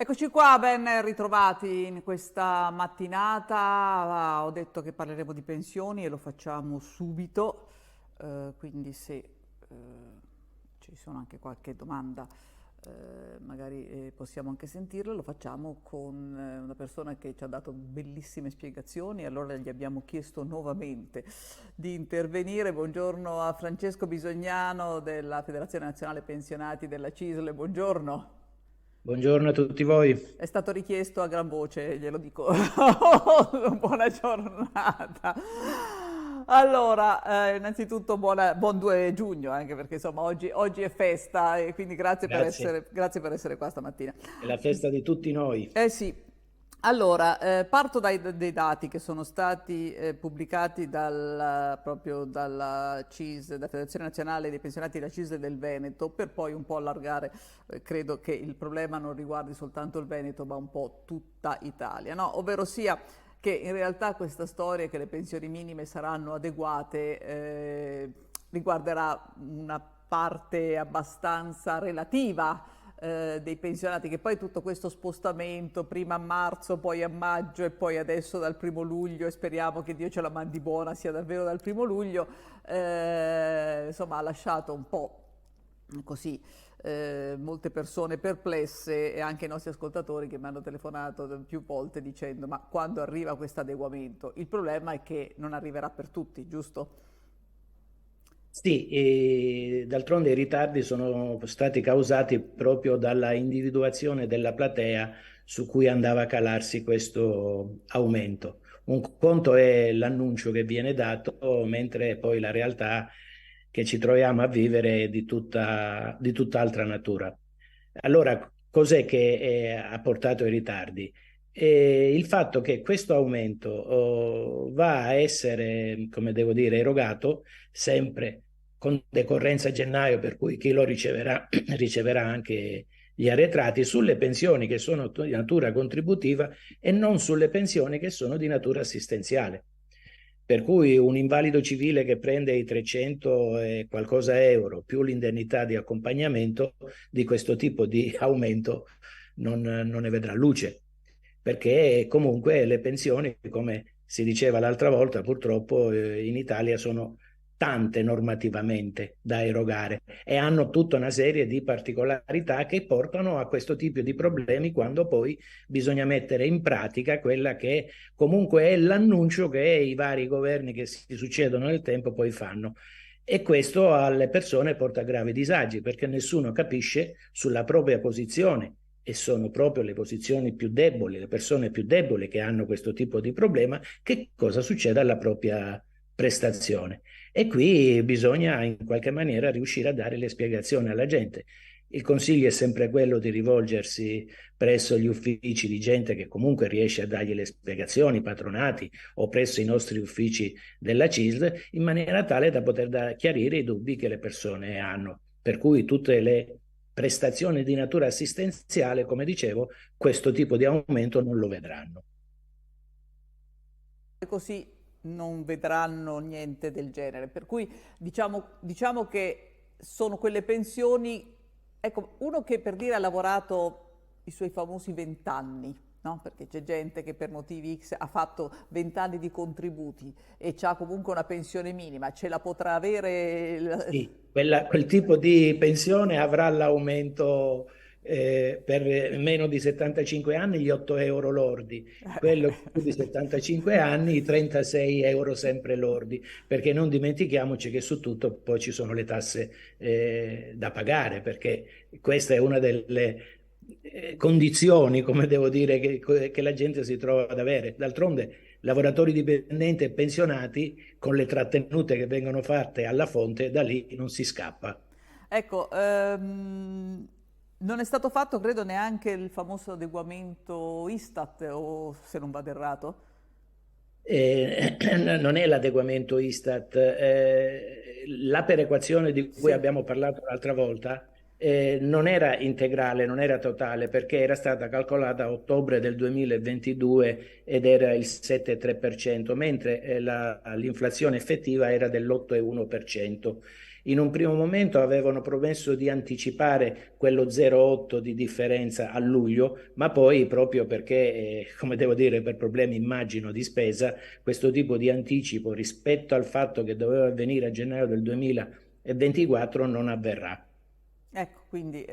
Eccoci qua, ben ritrovati in questa mattinata. Ho detto che parleremo di pensioni e lo facciamo subito, quindi se ci sono anche qualche domanda, magari possiamo anche sentirla. Lo facciamo con una persona che ci ha dato bellissime spiegazioni, allora gli abbiamo chiesto nuovamente di intervenire. Buongiorno a Francesco Bisognano della Federazione Nazionale Pensionati della CISL, buongiorno. Buongiorno a tutti voi. È stato richiesto a gran voce, glielo dico. Buona giornata. Allora, innanzitutto buon 2 giugno, anche perché insomma oggi è festa e quindi Grazie. grazie per essere qua stamattina. È la festa di tutti noi. Eh sì, allora parto dai dati che sono stati pubblicati proprio dalla CIS, dalla Federazione Nazionale dei Pensionati della CIS del Veneto, per poi un po' allargare, credo che il problema non riguardi soltanto il Veneto, ma un po' tutta Italia, no? Ovvero sia che in realtà questa storia che le pensioni minime saranno adeguate riguarderà una parte abbastanza relativa dei pensionati, che poi tutto questo spostamento prima a marzo, poi a maggio e poi adesso dal 1° luglio, e speriamo che Dio ce la mandi buona sia davvero dal 1° luglio, insomma ha lasciato un po' così molte persone perplesse e anche i nostri ascoltatori che mi hanno telefonato più volte dicendo ma quando arriva questo adeguamento? Il problema è che non arriverà per tutti, giusto? Sì, e d'altronde i ritardi sono stati causati proprio dalla individuazione della platea su cui andava a calarsi questo aumento. Un conto è l'annuncio che viene dato, mentre poi la realtà che ci troviamo a vivere è di tutt'altra natura. Allora, cos'è che ha portato i ritardi? Il fatto che questo aumento va a essere, come devo dire, erogato sempre con decorrenza a gennaio, per cui chi lo riceverà riceverà anche gli arretrati sulle pensioni che sono di natura contributiva e non sulle pensioni che sono di natura assistenziale. Per cui un invalido civile che prende i 300 e qualcosa euro più l'indennità di accompagnamento di questo tipo di aumento non ne vedrà luce, perché comunque le pensioni, come si diceva l'altra volta, purtroppo in Italia sono tante normativamente da erogare e hanno tutta una serie di particolarità che portano a questo tipo di problemi quando poi bisogna mettere in pratica quella che comunque è l'annuncio che i vari governi che si succedono nel tempo poi fanno. E questo alle persone porta gravi disagi perché nessuno capisce sulla propria posizione e sono proprio le posizioni più deboli, le persone più deboli che hanno questo tipo di problema, che cosa succede alla propria prestazione. E qui bisogna in qualche maniera riuscire a dare le spiegazioni alla gente. Il consiglio è sempre quello di rivolgersi presso gli uffici di gente che comunque riesce a dargli le spiegazioni, patronati o presso i nostri uffici della CISL, in maniera tale da poter chiarire i dubbi che le persone hanno. Per cui tutte le prestazioni di natura assistenziale, come dicevo, questo tipo di aumento non lo vedranno. E così non vedranno niente del genere. Per cui diciamo che sono quelle pensioni, ecco, uno che per dire ha lavorato i suoi famosi 20 anni, no? Perché c'è gente che per motivi X ha fatto 20 anni di contributi e ha comunque una pensione minima, ce la potrà avere Sì, quel tipo di pensione avrà l'aumento per meno di 75 anni, gli 8 euro lordi, quello più di 75 anni, i 36 euro sempre lordi, perché non dimentichiamoci che su tutto poi ci sono le tasse da pagare, perché questa è una delle condizioni, come devo dire, che la gente si trova ad avere. D'altronde, lavoratori dipendenti e pensionati, con le trattenute che vengono fatte alla fonte, da lì non si scappa. Ecco, non è stato fatto, credo, neanche il famoso adeguamento Istat, o se non vado errato. Non è l'adeguamento Istat, la perequazione di cui Sì. abbiamo parlato l'altra volta non era integrale, non era totale, perché era stata calcolata a ottobre del 2022 ed era il 7,3%, mentre l'inflazione effettiva era dell'8,1%. In un primo momento avevano promesso di anticipare quello 0,8 di differenza a luglio, ma poi proprio perché, come devo dire, per problemi immagino di spesa, questo tipo di anticipo rispetto al fatto che doveva avvenire a gennaio del 2024 non avverrà. Ecco, quindi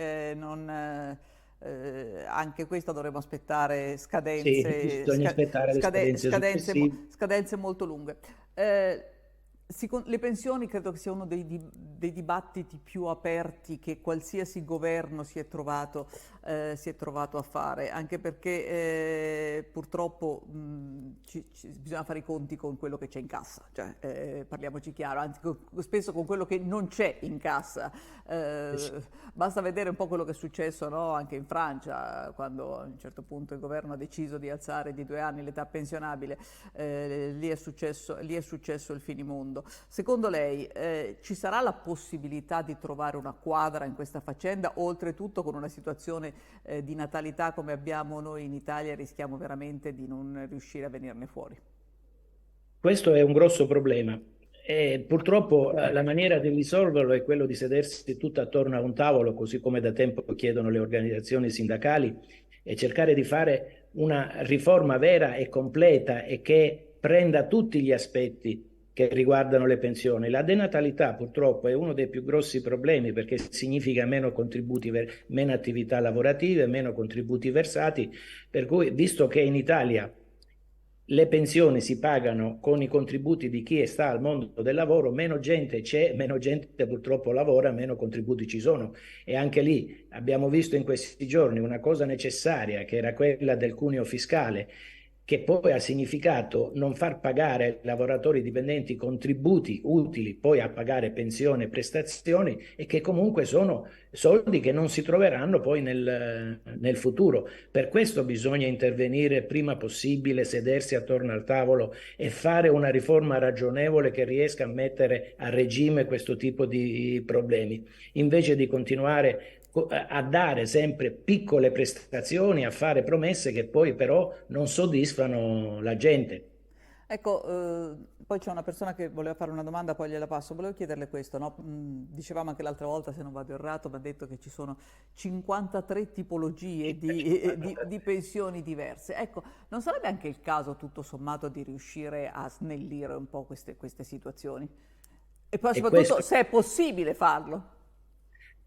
anche questo dovremo aspettare Sì, scadenze, bisogna aspettare le scadenze successive. scadenze molto lunghe. Le pensioni credo che sia uno dei dibattiti più aperti che qualsiasi governo si è trovato a fare, anche perché purtroppo bisogna fare i conti con quello che c'è in cassa, cioè, parliamoci chiaro, anzi spesso con quello che non c'è in cassa. Sì. Basta vedere un po' quello che è successo, no, anche in Francia, quando a un certo punto il governo ha deciso di alzare di 2 anni l'età pensionabile. Lì è successo il finimondo. Secondo lei ci sarà la possibilità di trovare una quadra in questa faccenda? Oltretutto con una situazione di natalità come abbiamo noi in Italia rischiamo veramente di non riuscire a venirne fuori. Questo è un grosso problema e purtroppo la maniera di risolverlo è quello di sedersi tutto attorno a un tavolo, così come da tempo chiedono le organizzazioni sindacali, e cercare di fare una riforma vera e completa e che prenda tutti gli aspetti che riguardano le pensioni. La denatalità purtroppo è uno dei più grossi problemi perché significa meno contributi, meno attività lavorative, meno contributi versati, per cui visto che in Italia le pensioni si pagano con i contributi di chi sta al mondo del lavoro, meno gente c'è, meno gente purtroppo lavora, meno contributi ci sono. E anche lì abbiamo visto in questi giorni una cosa necessaria, che era quella del cuneo fiscale, che poi ha significato non far pagare ai lavoratori dipendenti contributi utili poi a pagare pensioni e prestazioni, e che comunque sono soldi che non si troveranno poi nel futuro. Per questo bisogna intervenire prima possibile, sedersi attorno al tavolo e fare una riforma ragionevole che riesca a mettere a regime questo tipo di problemi, invece di continuare a dare sempre piccole prestazioni, a fare promesse che poi però non soddisfano la gente. Ecco, poi c'è una persona che voleva fare una domanda, poi gliela passo. Volevo chiederle questo, no? Dicevamo anche l'altra volta, se non vado errato, mi ha detto che ci sono 53 tipologie di pensioni diverse. Ecco, non sarebbe anche il caso, tutto sommato, di riuscire a snellire un po' queste situazioni? E poi E soprattutto questo se è possibile farlo.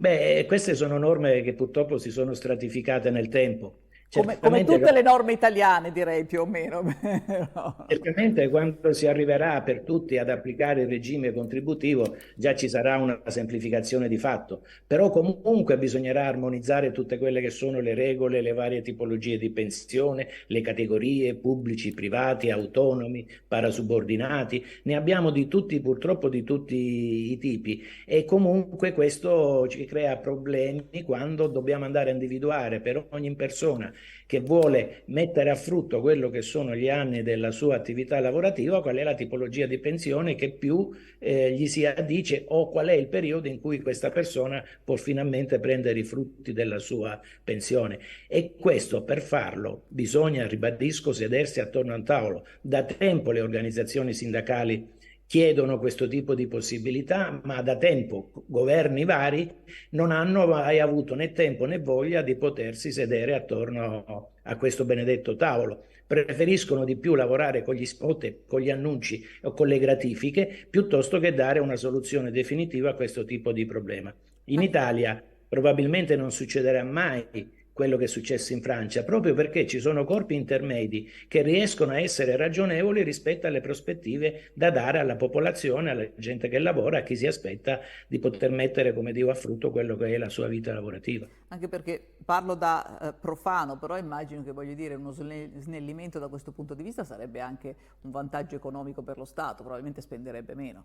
Beh, queste sono norme che purtroppo si sono stratificate nel tempo. Come tutte le norme italiane, direi più o meno. Però- Certamente quando si arriverà per tutti ad applicare il regime contributivo già ci sarà una semplificazione di fatto, però comunque bisognerà armonizzare tutte quelle che sono le regole, le varie tipologie di pensione, le categorie pubblici, privati, autonomi, parasubordinati, ne abbiamo di tutti, purtroppo di tutti i tipi, e comunque questo ci crea problemi quando dobbiamo andare a individuare per ogni persona che vuole mettere a frutto quello che sono gli anni della sua attività lavorativa, qual è la tipologia di pensione che più gli si addice, o qual è il periodo in cui questa persona può finalmente prendere i frutti della sua pensione. E questo, per farlo, bisogna, ribadisco, sedersi attorno a un tavolo. Da tempo le organizzazioni sindacali chiedono questo tipo di possibilità, ma da tempo governi vari non hanno mai avuto né tempo né voglia di potersi sedere attorno a questo benedetto tavolo. Preferiscono di più lavorare con gli spot, con gli annunci o con le gratifiche, piuttosto che dare una soluzione definitiva a questo tipo di problema. In Italia probabilmente non succederà mai quello che è successo in Francia, proprio perché ci sono corpi intermedi che riescono a essere ragionevoli rispetto alle prospettive da dare alla popolazione, alla gente che lavora, a chi si aspetta di poter mettere, come dico, a frutto quello che è la sua vita lavorativa. Anche perché parlo da profano, però immagino che voglio dire uno snellimento da questo punto di vista sarebbe anche un vantaggio economico per lo Stato, probabilmente spenderebbe meno.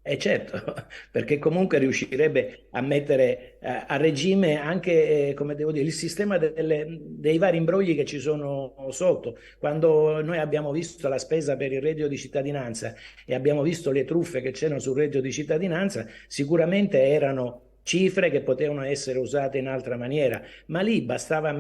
E certo, perché comunque riuscirebbe a mettere a regime anche, come devo dire, il sistema dei vari imbrogli che ci sono sotto. Quando noi abbiamo visto la spesa per il reddito di cittadinanza e abbiamo visto le truffe che c'erano sul reddito di cittadinanza, sicuramente erano cifre che potevano essere usate in altra maniera, ma lì bastava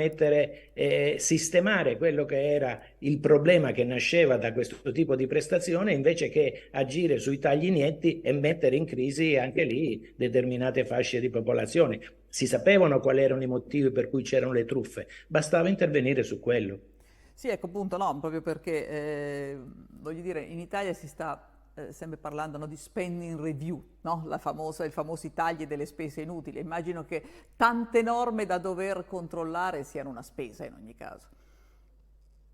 sistemare quello che era il problema che nasceva da questo tipo di prestazione, invece che agire sui tagli netti e mettere in crisi anche lì determinate fasce di popolazione. Si sapevano quali erano i motivi per cui c'erano le truffe, bastava intervenire su quello. Sì, ecco appunto, no, proprio perché, voglio dire, in Italia si sta sempre parlando, no, di spending review, no? I famosi tagli delle spese inutili. Immagino che tante norme da dover controllare siano una spesa in ogni caso.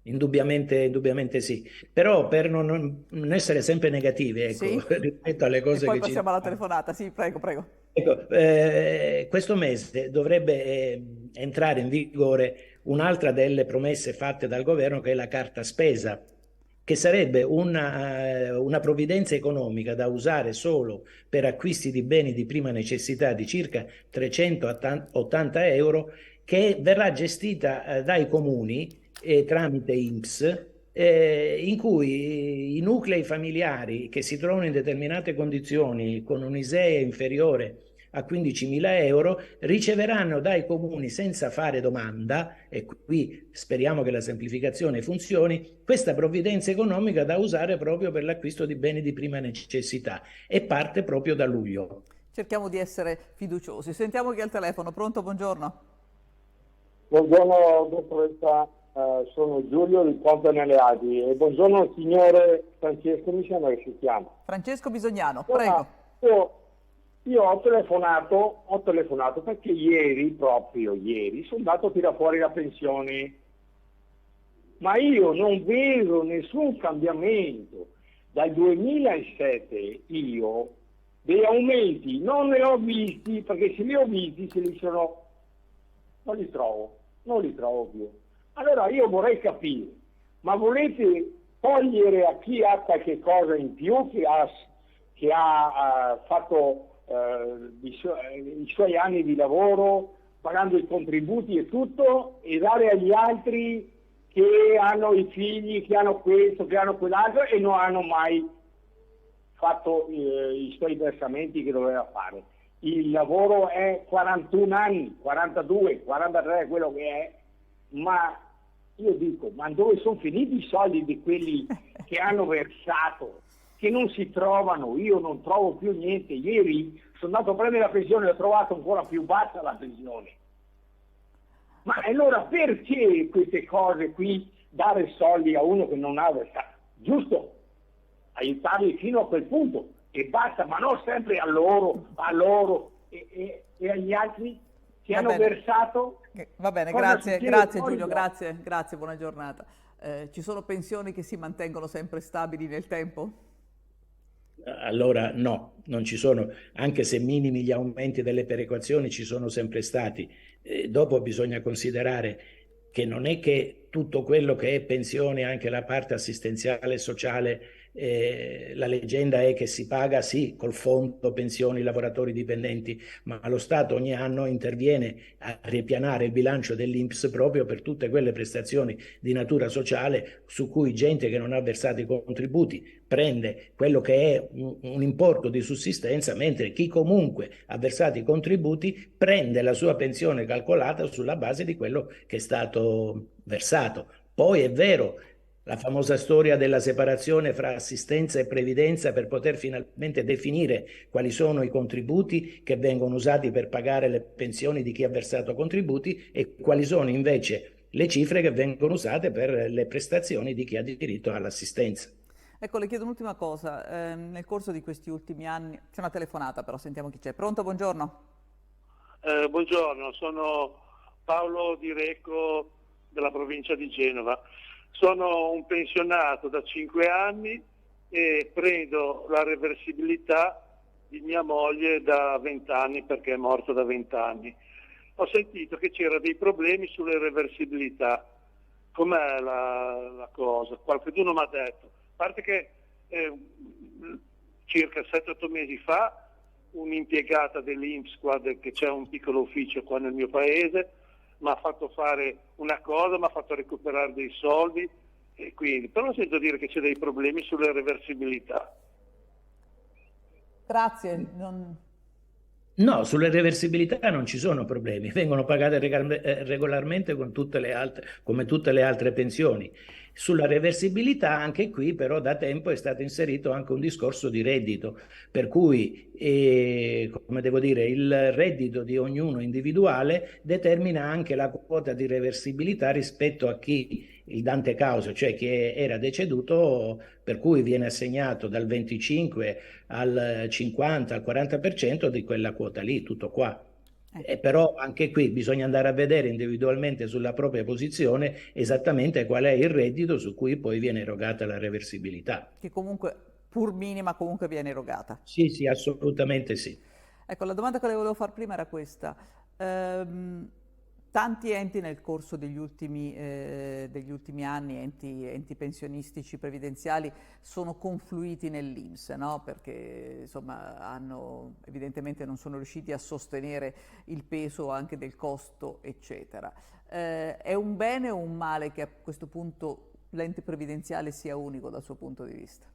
Indubbiamente, indubbiamente sì, però per non essere sempre negativi, ecco, Sì? rispetto alle E cose poi che ci passiamo alla dicono. telefonata. Sì, prego, prego. Ecco, questo mese dovrebbe entrare in vigore un'altra delle promesse fatte dal governo, che è la carta spesa, che sarebbe una provvidenza economica da usare solo per acquisti di beni di prima necessità di circa 380 euro, che verrà gestita dai comuni tramite INPS, in cui i nuclei familiari che si trovano in determinate condizioni con un ISEE inferiore a 15.000 euro riceveranno dai comuni, senza fare domanda, e qui speriamo che la semplificazione funzioni, questa provvidenza economica da usare proprio per l'acquisto di beni di prima necessità, e parte proprio da luglio. Cerchiamo di essere fiduciosi. Sentiamo chi è al telefono. Pronto, buongiorno. Buongiorno dottoressa, sono Giulio di Ponte nelle Adi e buongiorno signore Francesco, mi sembra che si chiama. Francesco Bisognano, Allora, prego. io ho telefonato perché proprio ieri, sono andato a tirare fuori la pensione, ma io non vedo nessun cambiamento. Dal 2007 io dei aumenti non ne ho visti, perché se li ho visti non li trovo più. Allora io vorrei capire, ma volete togliere a chi ha qualche cosa in più, che ha fatto i suoi anni di lavoro, pagando i contributi e tutto, e dare agli altri che hanno i figli, che hanno questo, che hanno quell'altro e non hanno mai fatto i suoi versamenti che doveva fare. Il lavoro è 41 anni, 42, 43, quello che è, ma io dico, ma dove sono finiti i soldi di quelli che hanno versato, che non si trovano? Io non trovo più niente. Ieri sono andato a prendere la pensione e ho trovato ancora più bassa la pensione. Ma allora perché queste cose qui, dare soldi a uno che non ha versato? Giusto, aiutarli fino a quel punto e basta, ma non sempre a loro e agli altri che hanno versato. Va bene, grazie Giulio, grazie, buona giornata. Ci sono pensioni che si mantengono sempre stabili nel tempo? Allora no, non ci sono, anche se minimi gli aumenti delle perequazioni ci sono sempre stati. Dopo bisogna considerare che non è che tutto quello che è pensione, anche la parte assistenziale e sociale, la leggenda è che si paga sì col fondo pensioni lavoratori dipendenti, ma lo Stato ogni anno interviene a ripianare il bilancio dell'INPS proprio per tutte quelle prestazioni di natura sociale su cui gente che non ha versato i contributi prende quello che è un importo di sussistenza, mentre chi comunque ha versato i contributi prende la sua pensione calcolata sulla base di quello che è stato versato. Poi è vero, la famosa storia della separazione fra assistenza e previdenza, per poter finalmente definire quali sono i contributi che vengono usati per pagare le pensioni di chi ha versato contributi e quali sono invece le cifre che vengono usate per le prestazioni di chi ha diritto all'assistenza. Ecco, le chiedo un'ultima cosa. Nel corso di questi ultimi anni, c'è una telefonata però, sentiamo chi c'è. Pronto, buongiorno. Buongiorno, sono Paolo Di Recco della provincia di Genova. Sono un pensionato da 5 anni e prendo la reversibilità di mia moglie da 20 anni perché è morta da 20 anni. Ho sentito che c'era dei problemi sulle reversibilità. Com'è la cosa? Qualcuno mi ha detto. A parte che circa 7-8 mesi fa un'impiegata dell'INPS, che c'è un piccolo ufficio qua nel mio paese, mi ha fatto fare una cosa, mi ha fatto recuperare dei soldi, e quindi però sento dire che c'è dei problemi sulle reversibilità. Grazie. No, sulle reversibilità non ci sono problemi, vengono pagate regolarmente con come tutte le altre pensioni. Sulla reversibilità, anche qui però da tempo è stato inserito anche un discorso di reddito, per cui, come devo dire, il reddito di ognuno individuale determina anche la quota di reversibilità rispetto a chi il dante causa, cioè chi era deceduto, per cui viene assegnato dal 25 al 50, al 40% di quella quota lì, tutto qua. E però anche qui bisogna andare a vedere individualmente sulla propria posizione esattamente qual è il reddito su cui poi viene erogata la reversibilità. Che comunque, pur minima, comunque viene erogata. Sì, sì, assolutamente sì. Ecco, la domanda che le volevo fare prima era questa. Tanti enti nel corso degli ultimi anni, enti pensionistici previdenziali, sono confluiti nell'INPS, no? Perché insomma evidentemente non sono riusciti a sostenere il peso anche del costo, eccetera. È un bene o un male che a questo punto l'ente previdenziale sia unico dal suo punto di vista?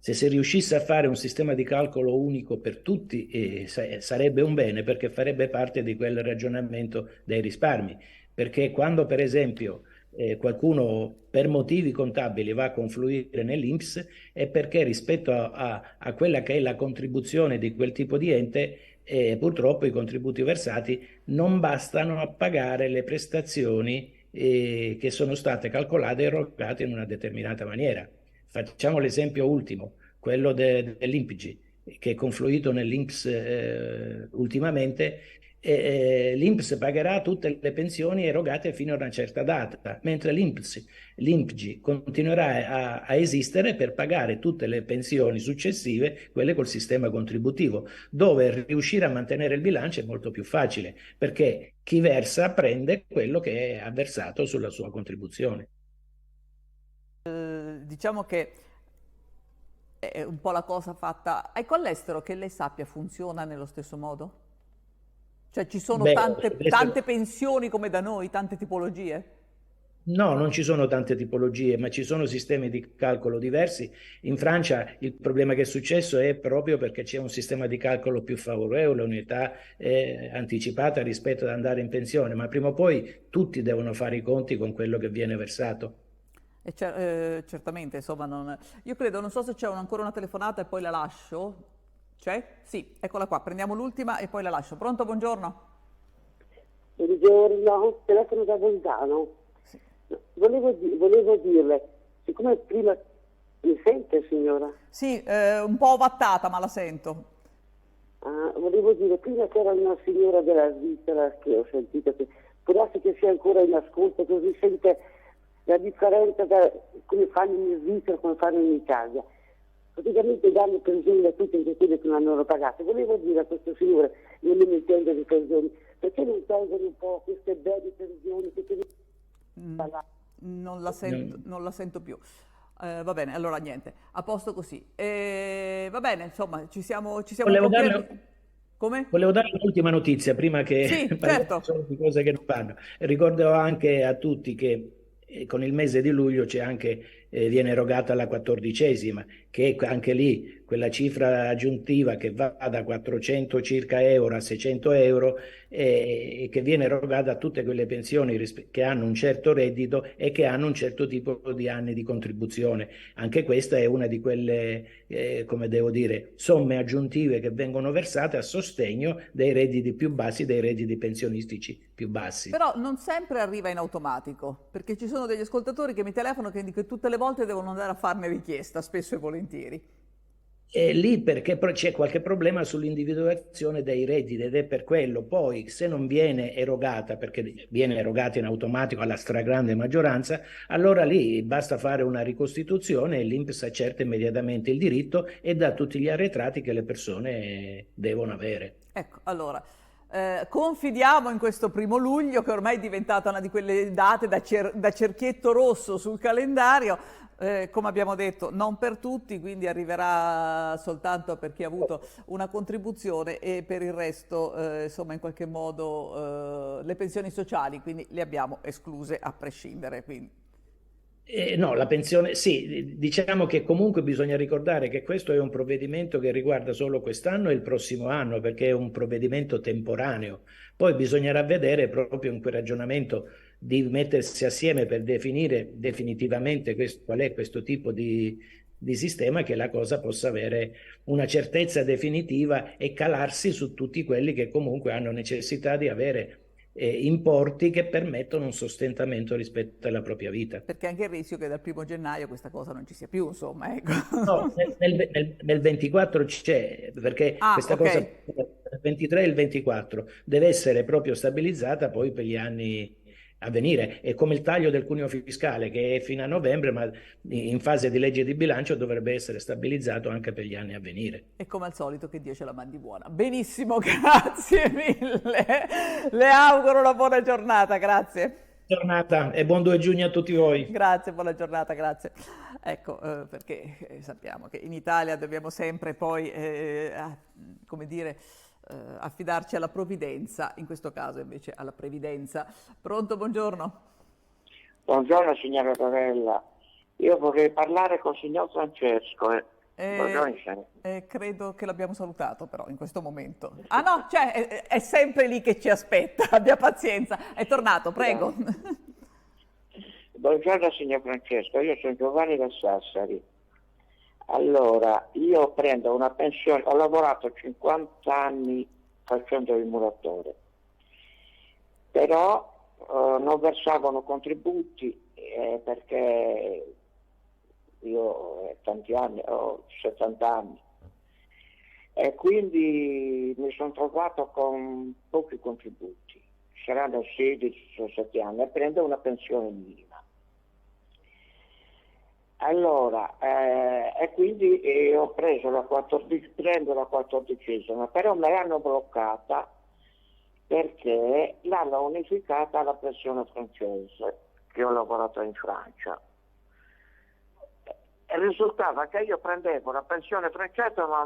Se si riuscisse a fare un sistema di calcolo unico per tutti, sarebbe un bene, perché farebbe parte di quel ragionamento dei risparmi. Perché quando, per esempio, qualcuno per motivi contabili va a confluire nell'INPS, è perché rispetto a quella che è la contribuzione di quel tipo di ente, purtroppo i contributi versati non bastano a pagare le prestazioni che sono state calcolate e erogate in una determinata maniera. Facciamo l'esempio ultimo, quello dell'INPGI, che è confluito nell'INPS ultimamente. L'INPS pagherà tutte le pensioni erogate fino a una certa data, mentre l'INPGI continuerà a esistere per pagare tutte le pensioni successive, quelle col sistema contributivo, dove riuscire a mantenere il bilancio è molto più facile, perché chi versa prende quello che ha versato sulla sua contribuzione. Diciamo che è un po' la cosa fatta. Ecco, all'estero, che lei sappia, funziona nello stesso modo? Cioè ci sono Beh, tante pensioni come da noi, tante tipologie? no, non ci sono tante tipologie, ma ci sono sistemi di calcolo diversi. In Francia il problema che è successo è proprio perché c'è un sistema di calcolo più favorevole, un'età anticipata rispetto ad andare in pensione, ma prima o poi tutti devono fare i conti con quello che viene versato. E certamente, insomma, io credo, non so se c'è ancora una telefonata e poi la lascio. C'è? Sì, eccola qua, prendiamo l'ultima e poi la lascio. Pronto, buongiorno? Buongiorno, telefono da Bolzano. Sì. Volevo dirle, siccome prima mi sente signora? Sì, un po' ovattata, ma la sento. Volevo dire, prima c'era una signora della Svizzera che ho sentito, che può darsi che sia ancora in ascolto, così sente la differenza da come fanno in Svizzera e come fanno in Italia. Praticamente danno pensioni a tutti, anche quelli che non hanno pagate. Volevo dire a questo signore, io non mi intendo di pensioni, perché non tolgono un po' queste belle pensioni che non la sento più. Va bene, allora niente, a posto così. Va bene, insomma, ci siamo Volevo un po' darle, Come? volevo dare un'ultima notizia prima che Sì, parliamo certo. solo di cose che non fanno. Ricordo anche a tutti che con il mese di luglio viene erogata la 14ª, che è anche lì quella cifra aggiuntiva che va da 400 circa euro a 600 euro e che viene erogata a tutte quelle pensioni che hanno un certo reddito e che hanno un certo tipo di anni di contribuzione. Anche questa è una di quelle, come devo dire, somme aggiuntive che vengono versate a sostegno dei redditi più bassi, dei redditi pensionistici più bassi. Però non sempre arriva in automatico, perché ci sono degli ascoltatori che mi telefonano che tutte le volte devono andare a farne richiesta, spesso e volentieri. È lì perché c'è qualche problema sull'individuazione dei redditi ed è per quello. Poi se non viene erogata, perché viene erogata in automatico alla stragrande maggioranza, allora lì basta fare una ricostituzione e l'INPS accerta immediatamente il diritto e dà tutti gli arretrati che le persone devono avere. Ecco, allora, confidiamo in questo 1° luglio, che ormai è diventata una di quelle date da cerchietto rosso sul calendario. Come abbiamo detto, non per tutti, quindi arriverà soltanto per chi ha avuto una contribuzione e per il resto, insomma, in qualche modo le pensioni sociali, quindi le abbiamo escluse a prescindere. Quindi. No, la pensione, sì, diciamo che comunque bisogna ricordare che questo è un provvedimento che riguarda solo quest'anno e il prossimo anno, perché è un provvedimento temporaneo. Poi bisognerà vedere proprio in quel ragionamento di mettersi assieme per definire definitivamente qual è questo tipo di sistema, che la cosa possa avere una certezza definitiva e calarsi su tutti quelli che comunque hanno necessità di avere importi che permettono un sostentamento rispetto alla propria vita. Perché anche il rischio che dal 1° gennaio questa cosa non ci sia più, insomma, ecco. No, nel 24 c'è, perché Ah, questa ok. cosa, il 23 e il 24, deve essere proprio stabilizzata poi per gli anni a venire. È come il taglio del cuneo fiscale, che è fino a novembre, ma in fase di legge di bilancio dovrebbe essere stabilizzato anche per gli anni a venire. E come al solito che Dio ce la mandi buona. Benissimo, grazie mille. Le auguro una buona giornata, grazie. Giornata e buon 2 giugno a tutti voi. Grazie, buona giornata, grazie. Ecco, perché sappiamo che in Italia dobbiamo sempre poi, come dire, affidarci alla provvidenza, in questo caso invece alla previdenza. Pronto, buongiorno. Buongiorno signora Ravella, io vorrei parlare con il signor Francesco. Buongiorno. Credo che l'abbiamo salutato però in questo momento. Ah no, cioè è sempre lì che ci aspetta, abbia pazienza. È tornato, prego. Buongiorno signor Francesco, io sono Giovanni da Sassari. Allora, io prendo una pensione, ho lavorato 50 anni facendo il muratore, però non versavano contributi perché io tanti anni, ho 70 anni, e quindi mi sono trovato con pochi contributi, saranno 16-17 anni, e prendo una pensione minima. Allora, e quindi ho preso prendo la 14ª, però me l'hanno bloccata perché l'hanno unificata alla pensione francese, che ho lavorato in Francia. E risultava che io prendevo la pensione francese ma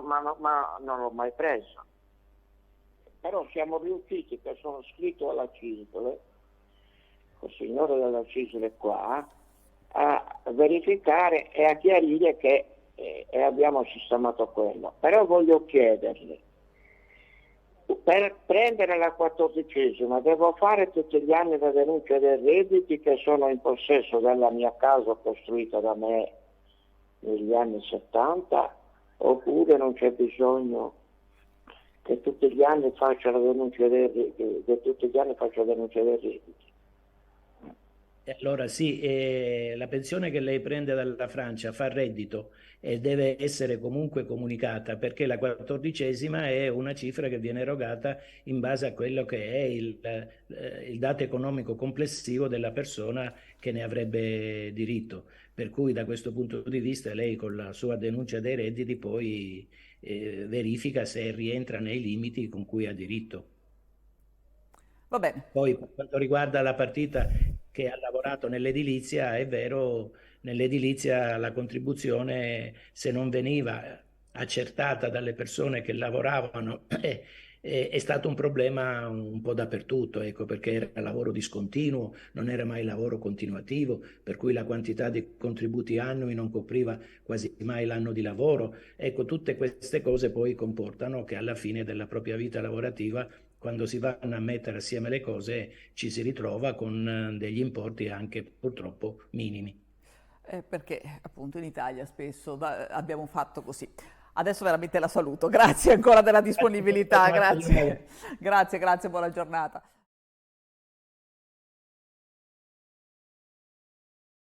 non l'ho mai presa. Però siamo riusciti, che sono scritto alla CISL, il signore della CISL qua, a verificare e a chiarire che abbiamo sistemato quello. Però voglio chiederle, per prendere la 14ª devo fare tutti gli anni la denuncia dei redditi che sono in possesso della mia casa costruita da me negli anni 70, oppure non c'è bisogno che tutti gli anni faccia la denuncia dei redditi? Allora sì, la pensione che lei prende dalla Francia fa reddito e deve essere comunque comunicata, perché la 14ª è una cifra che viene erogata in base a quello che è il dato economico complessivo della persona che ne avrebbe diritto. Per cui da questo punto di vista lei con la sua denuncia dei redditi poi verifica se rientra nei limiti con cui ha diritto. Va bene. Poi per quanto riguarda la partita che ha lavorato nell'edilizia, è vero, nell'edilizia la contribuzione, se non veniva accertata dalle persone che lavoravano, è stato un problema un po' dappertutto, ecco, perché era lavoro discontinuo, non era mai lavoro continuativo, per cui la quantità di contributi annui non copriva quasi mai l'anno di lavoro. Ecco, tutte queste cose poi comportano che alla fine della propria vita lavorativa, quando si vanno a mettere assieme le cose, ci si ritrova con degli importi anche purtroppo minimi. Perché appunto in Italia spesso abbiamo fatto così. Adesso veramente la saluto. Grazie ancora della disponibilità, grazie. Grazie, buona giornata.